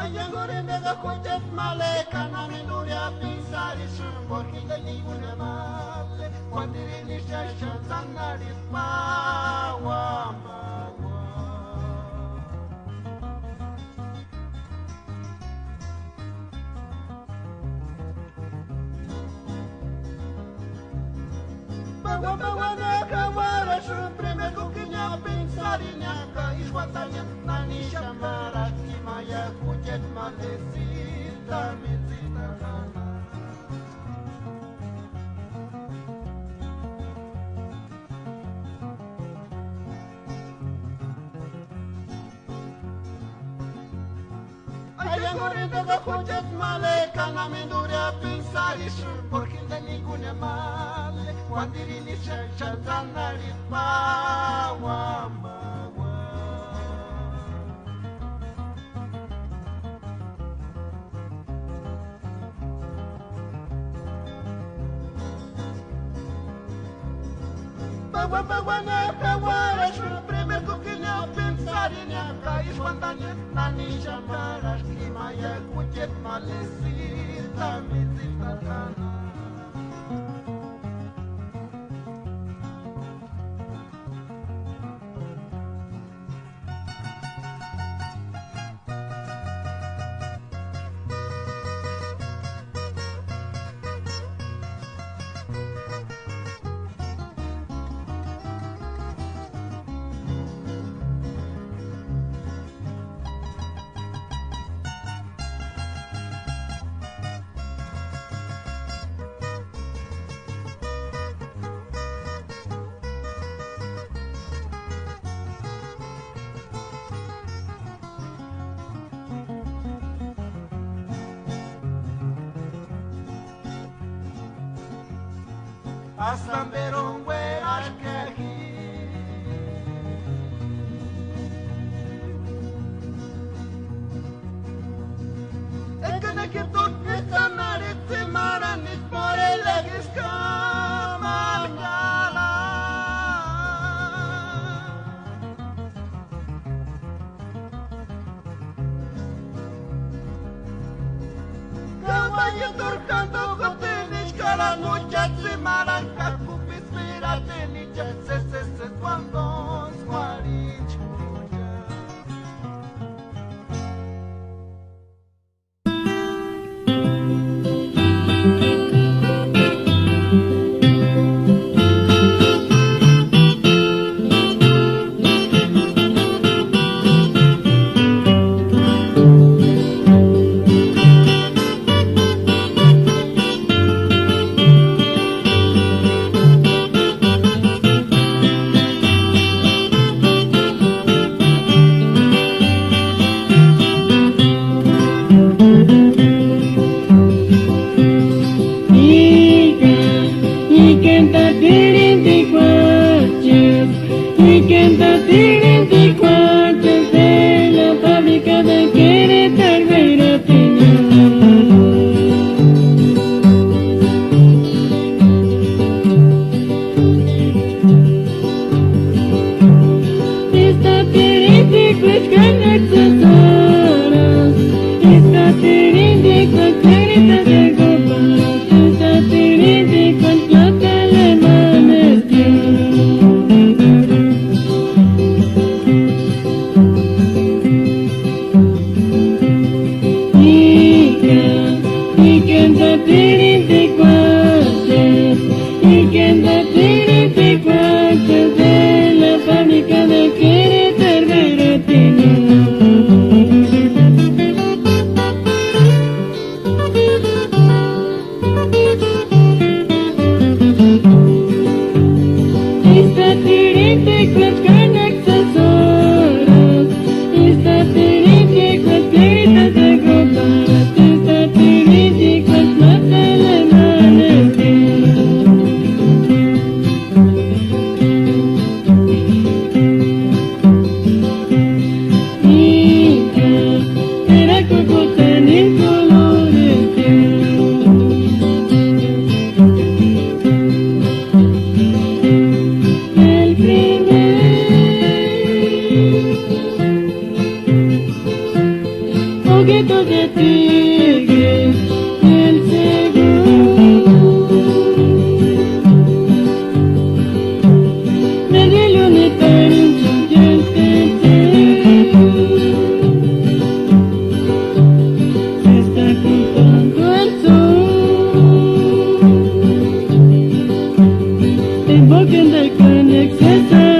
Ayan goreng mega kucet male kana minduria pisari sumbor kita ningune male kwandiri ni shasha zanari pawa mawa bawa na kawara supreme kukinya pisari nyaka iswatanya nani shambara kimaya kucet male sita mizita kana Ayan goreng mega kucet male kana minduria pisari sumbor kita ningune male kwandiri ni shasha zanari pawa mawa bawa na kawara supreme kukinya pensari nyaka iswandanya nani shambara kimaya kucet male sita mizita kana Hasta ver un güey aquí es que no quiero esta marita maranit por el escama caballo torcando cotenes cara muchas semanas kakupis mirate ni se cuando squarichuya poquito de tigre el seguro. Media luneta en un chillante se está cruzando el sol. Invoquen the connect exercise.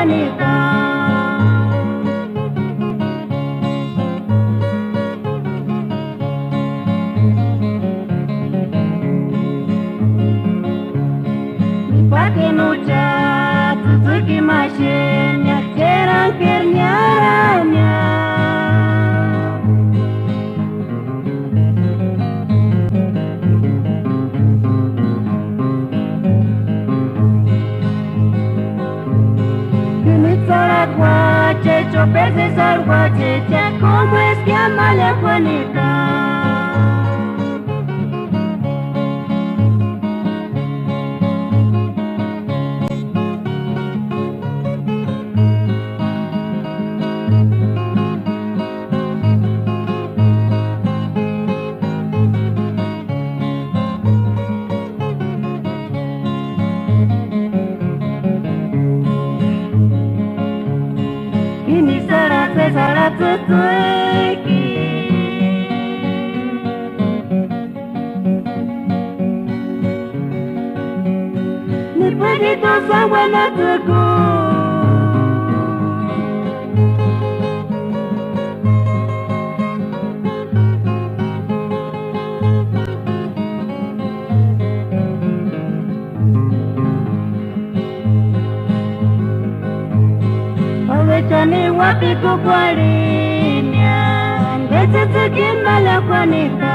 kwanika. Pakinuca tutuki mashenya kerang kernyaranya. Kini salat wache chopese sar wache cha como es que amale kwanika. Ini sarat setuiki. Ni begitu sama teguh. Awechani wapi kukwalinya Ndete tukimala kwanika.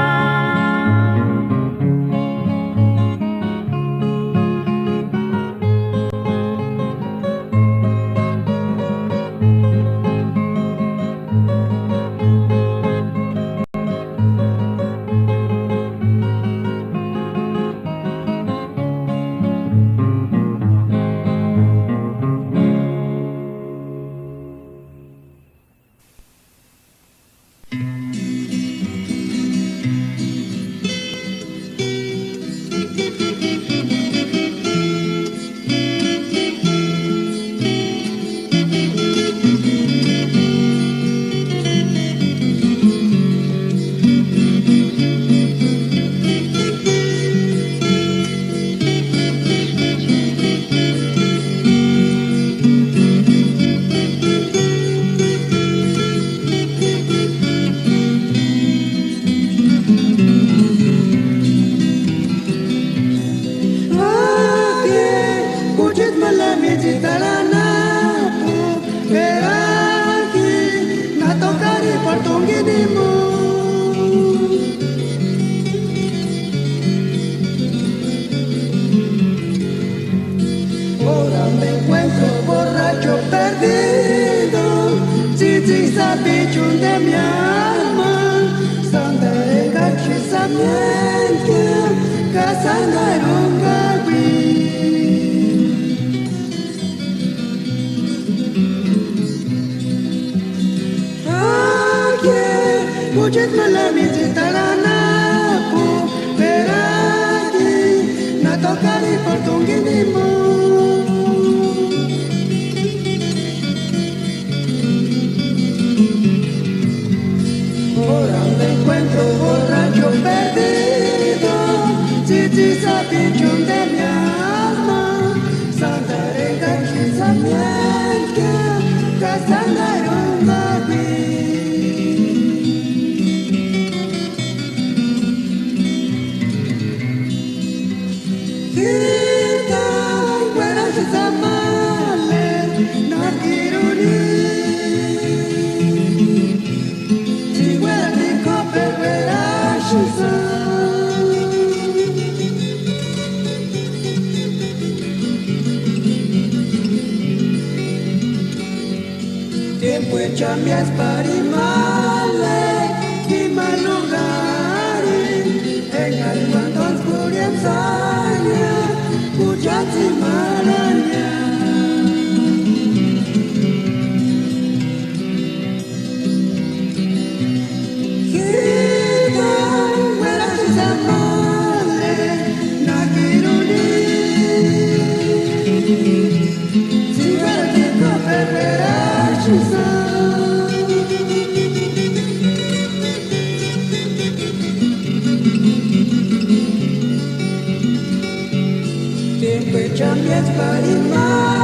Muchas malamis talanapu peragi na tokari portunginimu. Ahora me encuentro borracho perdido, chichi sapichun de mi alma, Santa Renga chisamienke, casana rumbabi. Tiempo echa mi asparimale, mi malugari, en almandón scurienzania, cuchati marania. Gita, huera chisamale, nakiruni, si huera tico pervera chisa. Tiempo echa mi asparimale.